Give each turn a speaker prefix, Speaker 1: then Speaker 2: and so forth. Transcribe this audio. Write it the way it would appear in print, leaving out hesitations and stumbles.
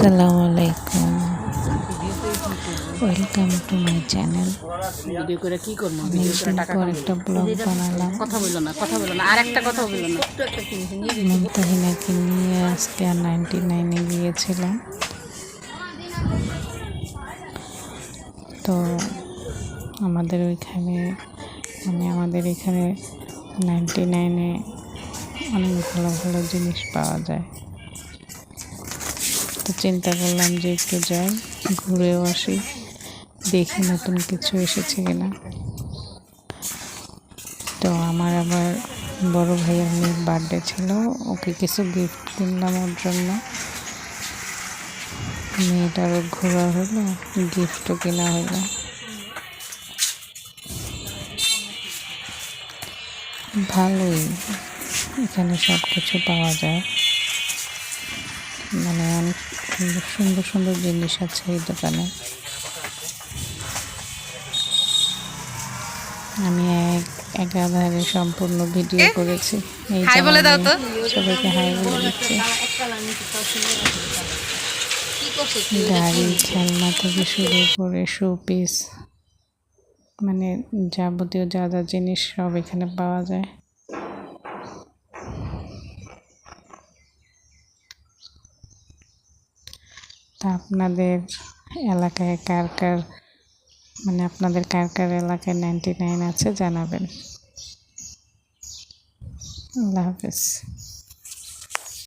Speaker 1: আসসালামু আলাইকুম, welcome to my channel.
Speaker 2: Video করে কি করব? ভিডিও করে
Speaker 1: অনেকদিন
Speaker 2: টাকা
Speaker 1: পর
Speaker 2: কামাবো।
Speaker 1: একটা ব্লগ বানালাম।
Speaker 2: কথা বললো না, আর একটা কথা বললো না।
Speaker 1: মুমতাহিনাকে নিয়ে আজকে আর 99-এ গিয়েছিলাম। তো আমাদের এখানে 99-এ অনেক ভালো ভালো জিনিস পাওয়া যায়। তো চিন্তা করলাম যে একটু যাই, ঘুরেও আসি, দেখি নতুন কিছু এসেছে কিনা। তো আমার আবার বড় ভাইয়ের মেয়ের বার্থডে ছিল, ওকে কিছু গিফট কিনলাম ওর জন্য। মেয়েটারও ঘোরা হলো, গিফটও কেনা হলো। ভালোই, এখানে সব কিছু পাওয়া যায়, মানে অনেক সুন্দর সুন্দর সুন্দর জিনিস আছে এই দোকানে। আমি একাধারে সম্পূর্ণ ভিডিও করেছি। এই
Speaker 2: হাই
Speaker 1: যে
Speaker 2: বলে দাও তো।
Speaker 1: সবাইকে হাই বলে দিচ্ছি। গাড়ি, খেলনা থেকে শুরু করে শোপিস, মানে যাবতীয় যা যা জিনিস সব এখানে পাওয়া যায়। তা আপনাদের এলাকায় আপনাদের কার এলাকায় 99 আছে জানাবেন। আল্লাহ হাফেজ।